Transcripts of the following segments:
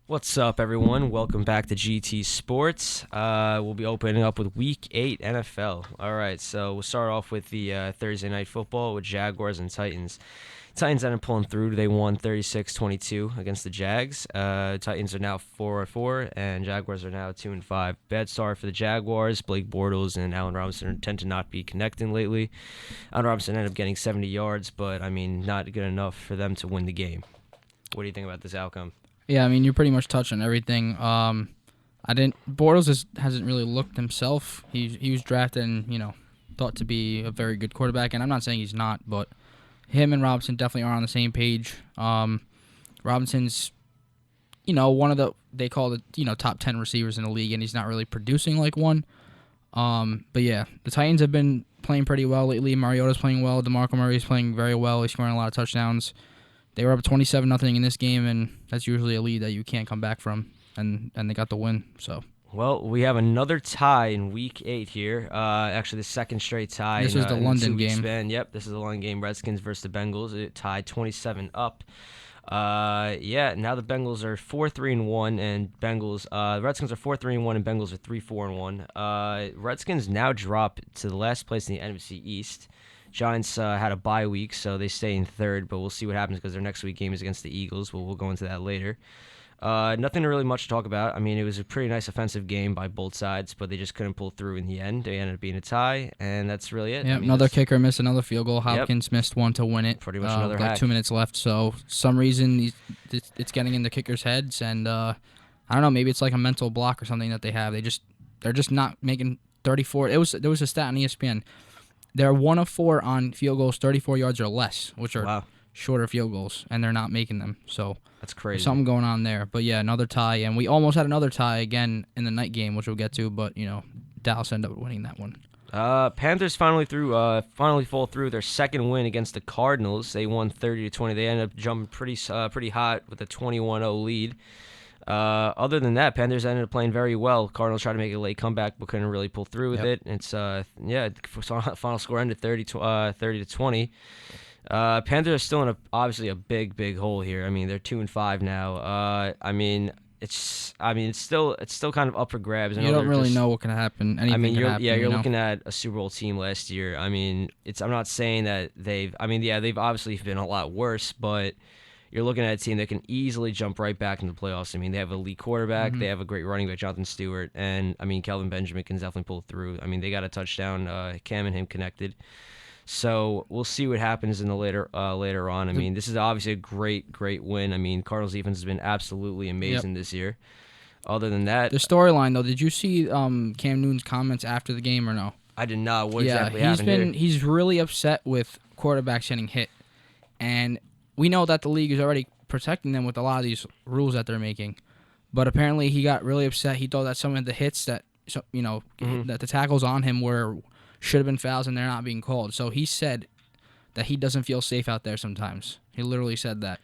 What's up, everyone? Welcome back to GT Sports. We'll be opening up with Week 8 NFL. All right, so we'll start off with the Thursday Night Football with Jaguars and Titans. Titans ended up pulling through. They won 36-22 against the Jags. Titans are now 4-4, and Jaguars are now 2-5. Bad start for the Jaguars. Blake Bortles and Allen Robinson tend to not be connecting lately. Allen Robinson ended up getting 70 yards, but, not good enough for them to win the game. What do you think about this outcome? Yeah, you're pretty much touching everything. Bortles hasn't really looked himself. He was drafted and, thought to be a very good quarterback, and I'm not saying he's not, but him and Robinson definitely are on the same page. Robinson's, one of they call it, top 10 receivers in the league, and he's not really producing like one. But yeah, the Titans have been playing pretty well lately. Mariota's playing well. DeMarco Murray's playing very well. He's scoring a lot of touchdowns. They were up 27-0 in this game, and that's usually a lead that you can't come back from, and they got the win. So. Well, we have another tie in Week 8 here. Actually, the second straight tie. This is the London game. Yep, this is the London game. Redskins versus the Bengals. It tied 27 up. Now the Bengals are 4-3-1, and Redskins are 4-3-1, and Bengals are 3-4-1. Redskins now drop to the last place in the NFC East. Giants had a bye week, so they stay in third, but we'll see what happens because their next week game is against the Eagles. We'll go into that later. Nothing really much to talk about. It was a pretty nice offensive game by both sides, but they just couldn't pull through in the end. They ended up being a tie, and that's really it. Yeah, another kicker missed another field goal. Hopkins missed one to win it. Pretty much another hack. 2 minutes left, so some reason it's getting in the kickers' heads, and I don't know, maybe it's like a mental block or something that they have. They're just not making 34. There was a stat on ESPN. They're 1 of 4 on field goals 34 yards or less, which are shorter field goals, and they're not making them. So that's crazy. There's something going on there. But yeah, another tie, and we almost had another tie again in the night game, which we'll get to. But Dallas ended up winning that one. Panthers finally fall through their second win against the Cardinals. They won 30-20. They ended up jumping pretty hot with a 21-0 lead. Other than that, Panthers ended up playing very well. Cardinals tried to make a late comeback, but couldn't really pull through with it. It's final score ended 30-20. Panthers are still in obviously a big hole here. They're 2-5 now. It's still kind of up for grabs. You don't really know what can happen. Anything can happen. You're looking at a Super Bowl team last year. I'm not saying that they've obviously been a lot worse, but you're looking at a team that can easily jump right back into the playoffs. They have an elite quarterback. Mm-hmm. They have a great running back, Jonathan Stewart. And, Kelvin Benjamin can definitely pull through. They got a touchdown, Cam and him connected. So we'll see what happens in the later on. This is obviously a great win. Cardinals defense has been absolutely amazing this year. Other than that, the storyline, though, did you see Cam Newton's comments after the game or no? I did not. What exactly happened here? He's really upset with quarterbacks getting hit. And we know that the league is already protecting them with a lot of these rules that they're making. But apparently he got really upset. He thought that some of the hits that the tackles on him should have been fouls and they're not being called. So he said that he doesn't feel safe out there sometimes. He literally said that.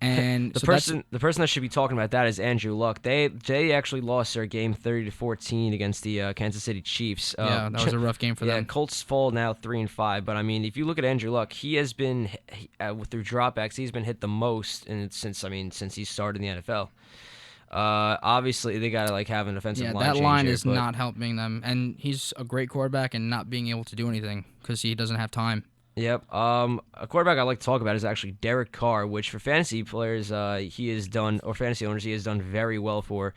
And the person that should be talking about that is Andrew Luck. They actually lost their game 30-14 against the Kansas City Chiefs. That was a rough game for them. Yeah, Colts fall now 3-5. But if you look at Andrew Luck, he has been through dropbacks. He's been hit the most since he started in the NFL. Obviously they gotta have an offensive line. That change line here, is not helping them, and he's a great quarterback and not being able to do anything because he doesn't have time. Yep. A quarterback I like to talk about is actually Derek Carr, which for fantasy players, fantasy owners, he has done very well for.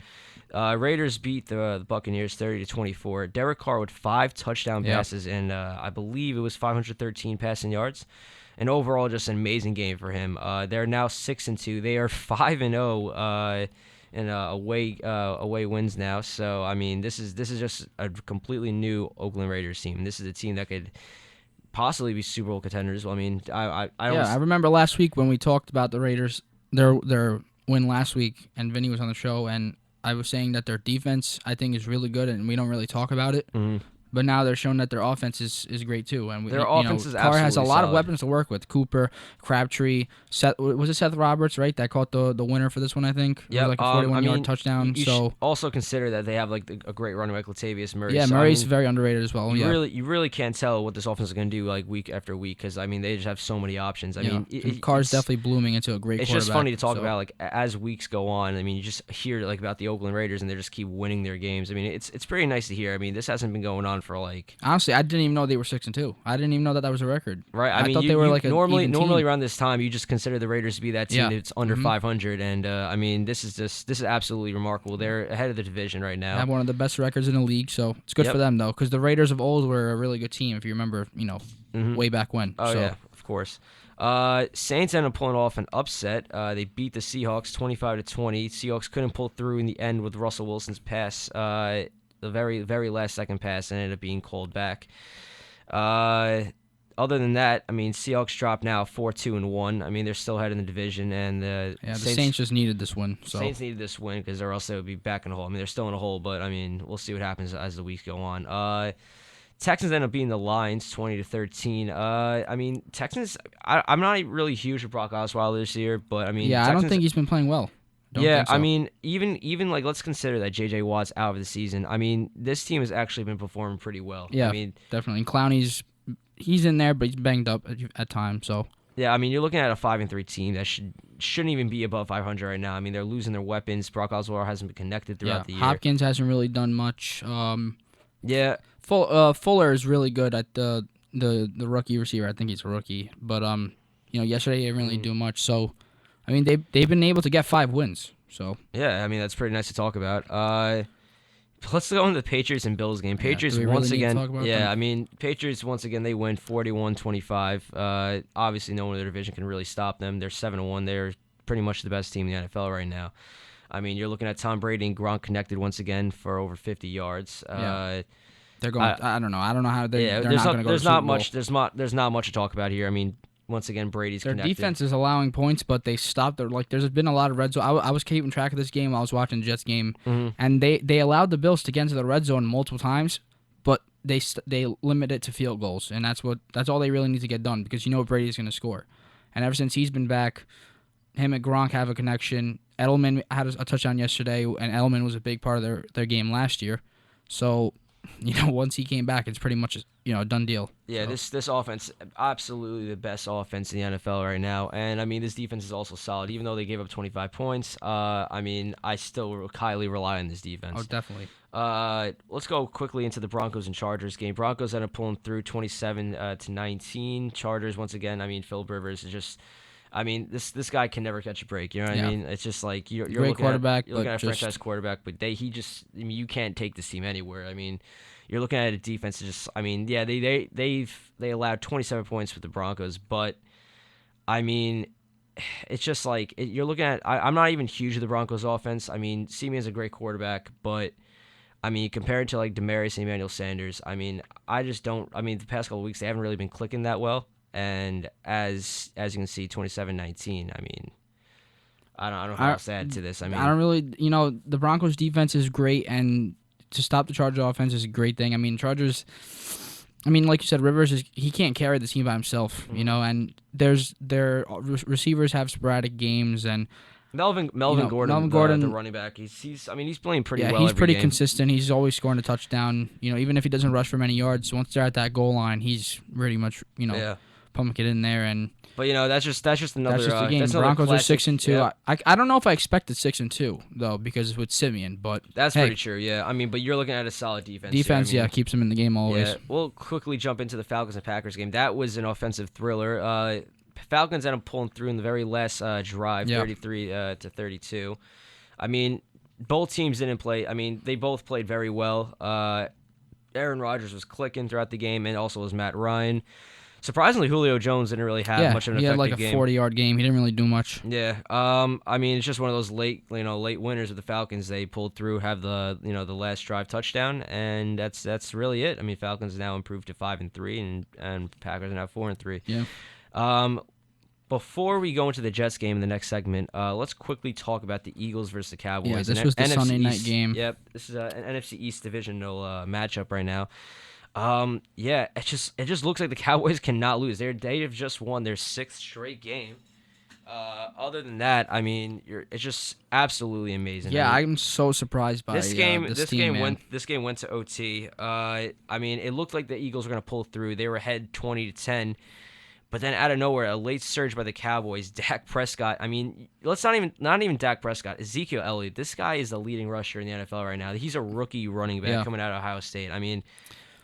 Raiders beat the Buccaneers 30-24. Derek Carr with 5 touchdown passes and I believe it was 513 passing yards. And overall, just an amazing game for him. They're now 6-2. They are 5-0 in away wins now. So this is just a completely new Oakland Raiders team. This is a team that could possibly be Super Bowl contenders. I remember last week when we talked about the Raiders, their win last week, and Vinny was on the show, and I was saying that their defense I think is really good, and we don't really talk about it. Mm-hmm. but now they're showing that their offense is great too. And Their offense is Carr has a absolutely lot of solid. weapons to work with. Cooper, Crabtree, was it Seth Roberts, right? That caught the winner for this one, I think. It Yep. was like a 41-yard touchdown. You So should also consider that they have like a great running back, Latavius Murray. yeah, So, Murray's very underrated as well. you really can't tell what this offense is going to do like week after week because I mean they just have so many options. I mean, Carr's definitely blooming into a great it's quarterback. just funny to talk so. about like as weeks go on. I mean, you just hear like about the Oakland Raiders and they just keep winning their games. I mean, it's pretty nice to hear. I mean, this hasn't been going on for like Honestly, I didn't even know they were 6-2. I didn't even know that was a record. right. I mean, thought they were like normally an even team. around this time you just consider the Raiders to be that team Yeah. that's under 500, and I mean this is absolutely remarkable. They're ahead of the division right now. Have one of the best records in the league, so it's good Yep. for them though, because the Raiders of old were a really good team. If you remember, way back when. Oh so. yeah, of course. Saints ended up pulling off an upset. They beat the Seahawks 25-20. Seahawks couldn't pull through in the end with Russell Wilson's pass. The very last second pass ended up being called back. Other than that, I mean, Seahawks dropped now 4-2-1. I mean, they're still ahead in the division, and the Saints just needed this win. So. Saints needed this win because or else they would be back in the hole. I mean, they're still in a hole, but I mean, we'll see what happens as the weeks go on. Texans end up beating the Lions 20-13. I mean, Texans. I'm not really huge with Brock Osweiler this year, but I mean, Yeah, Texans, I don't think he's been playing well. I mean, even like let's consider that J.J. Watt's out of the season. I mean, this team has actually been performing pretty well. Yeah, I mean, definitely. And Clowney's he's in there, but he's banged up at times. So yeah, I mean, you're looking at a 5-3 team that shouldn't even be above 500 right now. I mean, they're losing their weapons. Brock Osweiler hasn't been connected throughout the year. Hopkins hasn't really done much. Yeah, Fuller is really good at the rookie receiver. I think he's a rookie, but yesterday he didn't really do much. So, I mean, they've been able to get 5 wins. So yeah, I mean that's pretty nice to talk about. Let's go into the Patriots and Bills game. Patriots do we once really need to again. talk about Yeah, them? I mean Patriots once again they win 41-25. Obviously, no one in their division can really stop them. They're 7-1. They're pretty much the best team in the NFL right now. I mean, you're looking at Tom Brady and Gronk connected once again for over 50 yards. Yeah. They're going. I don't know. I don't know how they're not there's going to go. there's to the not Super Bowl. much. There's not much to talk about here. I mean, once again, Brady's Their connected. defense is allowing points, but they stopped. There's been a lot of red zone. I was keeping track of this game while I was watching the Jets game, and they allowed the Bills to get into the red zone multiple times, but they limit it to field goals, and that's all they really need to get done because Brady's going to score, and ever since he's been back, him and Gronk have a connection. Edelman had a touchdown yesterday, and Edelman was a big part of their game last year, so. Once he came back, it's pretty much a done deal. Yeah, so. this offense, absolutely the best offense in the NFL right now. And, I mean, this defense is also solid. Even though they gave up 25 points, I mean, I still highly rely on this defense. Oh, definitely. Let's go quickly into the Broncos and Chargers game. Broncos end up pulling through 27-19. Chargers, once again, I mean, Philip Rivers is just... I mean, this guy can never catch a break. You know what I mean? It's just like you're Great looking quarterback, you're looking at a just... franchise quarterback, but you can't take this team anywhere. I mean, you're looking at a defense that just, I mean, yeah, they allowed 27 points with the Broncos, but I mean, it's just like you're looking at. I'm not even huge of the Broncos offense. I mean, Simeon's a great quarterback, but I mean, compared to like Demaryius and Emmanuel Sanders, I mean, I just don't. I mean, the past couple of weeks they haven't really been clicking that well. And as you can see, 27-19. I mean, I don't know how else to add to this. I mean, I don't really, the Broncos defense is great, and to stop the Chargers offense is a great thing. I mean, Chargers. I mean, like you said, Rivers he can't carry the team by himself, and their receivers have sporadic games, and Melvin Gordon, the running back, he's playing pretty well. Yeah, he's every pretty game. consistent. He's always scoring a touchdown. Even if he doesn't rush for many yards, once they're at that goal line, he's pretty much pump it in there, and but that's just another. That's just the game. That's Broncos are classic, 6-2. Yeah. I don't know if I expected 6-2 though because with Simeon, but that's pretty true. Yeah, I mean, but you're looking at a solid defense. Defense, here. I mean, keeps them in the game always. Yeah, we'll quickly jump into the Falcons and Packers game. That was an offensive thriller. Falcons ended up pulling through in the very last drive, 33-32. I mean, both teams didn't play. I mean, they both played very well. Aaron Rodgers was clicking throughout the game, and also was Matt Ryan. Surprisingly, Julio Jones didn't really have much of an effective game. He had like a 40-yard game. He didn't really do much. Yeah. I mean, it's just one of those late winners with the Falcons. They pulled through, have the last drive touchdown, and that's really it. I mean, Falcons now improved to 5-3, and Packers are now 4-3. Yeah. Before we go into the Jets game in the next segment, let's quickly talk about the Eagles versus the Cowboys. Yeah, this was the NFC Sunday night East, game. Yep, this is an NFC East divisional matchup right now. Yeah, it just looks like the Cowboys cannot lose. They have just won their sixth straight game. Other than that, I mean, it's just absolutely amazing. I Yeah, mean, I'm so surprised by this game, this this team, game man. went, this game went to OT. I mean, it looked like the Eagles were gonna pull through. They were ahead 20-10, but then out of nowhere, a late surge by the Cowboys. Dak Prescott. I mean, let's not even Dak Prescott. Ezekiel Elliott. This guy is the leading rusher in the NFL right now. He's a rookie running back Yeah. coming out of Ohio State.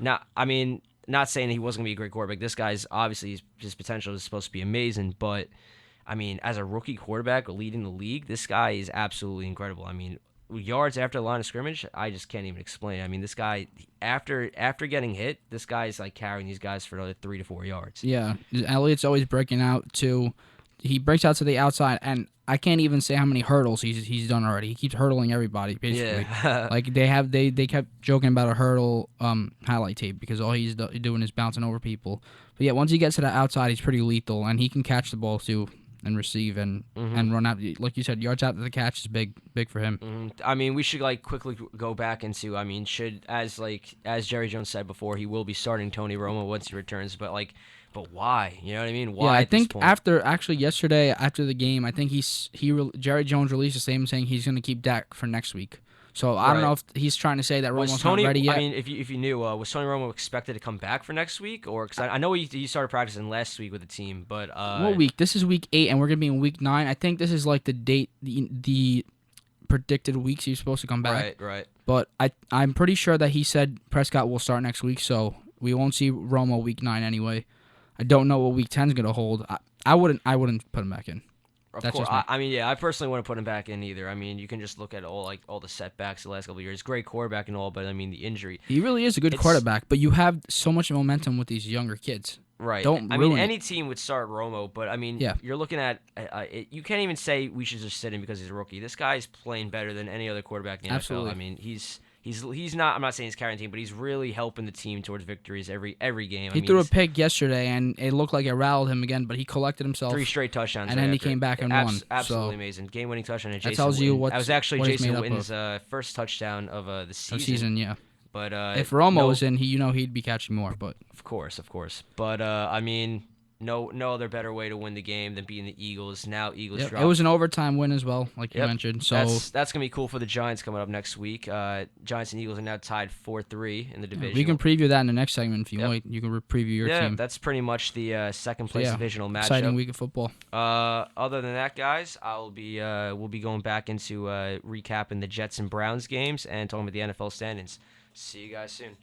Not saying he wasn't gonna be a great quarterback. This guy's obviously his potential is supposed to be amazing, but I mean, as a rookie quarterback leading the league, this guy is absolutely incredible. I mean, yards after the line of scrimmage, I just can't even explain. I mean, this guy after getting hit, this guy is like carrying these guys for another 3 to 4 yards. Yeah, Elliott's always breaking out too. He breaks out to the outside, and I can't even say how many hurdles he's done already. He keeps hurdling everybody basically. Yeah. Like they kept joking about a hurdle highlight tape because all he's doing is bouncing over people. But yeah, once he gets to the outside, he's pretty lethal, and he can catch the ball too and receive and run out. Like you said, yards after the catch is big for him. I mean, we should like quickly go back into. I mean, as Jerry Jones said before, he will be starting Tony Romo once he returns. But why? You know what I mean? Why? Yeah, I at this think point? yesterday after the game, I think Jerry Jones released a statement saying he's going to keep Dak for next week. So I don't Right. know if he's trying to say that Was Romo's Tony? not ready yet. I mean, if you knew, was Tony Romo expected to come back for next week, or because I know he started practicing last week with the team, but What week? This is week 8, and we're going to be in week 9. I think this is like the date, the predicted weeks he's supposed to come back. right. But I'm pretty sure that he said Prescott will start next week, so we won't see Romo week 9 anyway. I don't know what week 10 is going to hold. I wouldn't put him back in. Of That's course, just me. I mean, yeah, I personally wouldn't put him back in either. I mean, you can just look at all the setbacks the last couple of years. Great quarterback and all, but I mean the injury. He really is a good It's- quarterback, but you have so much momentum with these younger kids. Right. Don't I mean, ruin it. any team would start Romo, but I mean, Yeah. you're looking at you can't even say we should just sit him because he's a rookie. This guy's playing better than any other quarterback in the Absolutely. NFL. I mean, he's not. I'm not saying he's carrying the team, but he's really helping the team towards victories every game. He threw a pick yesterday, and it looked like it rattled him again, but he collected himself. 3 straight touchdowns, and right then he after. came back and won. Absolutely So amazing, game-winning touchdown. And that Jason tells you Witten. That was actually what he's Jason made up Witten's first touchdown of the of season, yeah. But If Romo no, was in, he'd be catching more. But of course. But I mean, no other better way to win the game than beating the Eagles. Now Eagles yep, drop. it was an overtime win as well, like you Yep. mentioned. So That's gonna be cool for the Giants coming up next week. Giants and Eagles are now tied 4-3 in the division. we can preview that in the next segment if you Yep. want. You can preview your team. That's pretty much the second place yeah, divisional matchup. Exciting week of football. Other than that, guys, we'll be going back into recapping the Jets and Browns games and talking about the NFL standings. See you guys soon.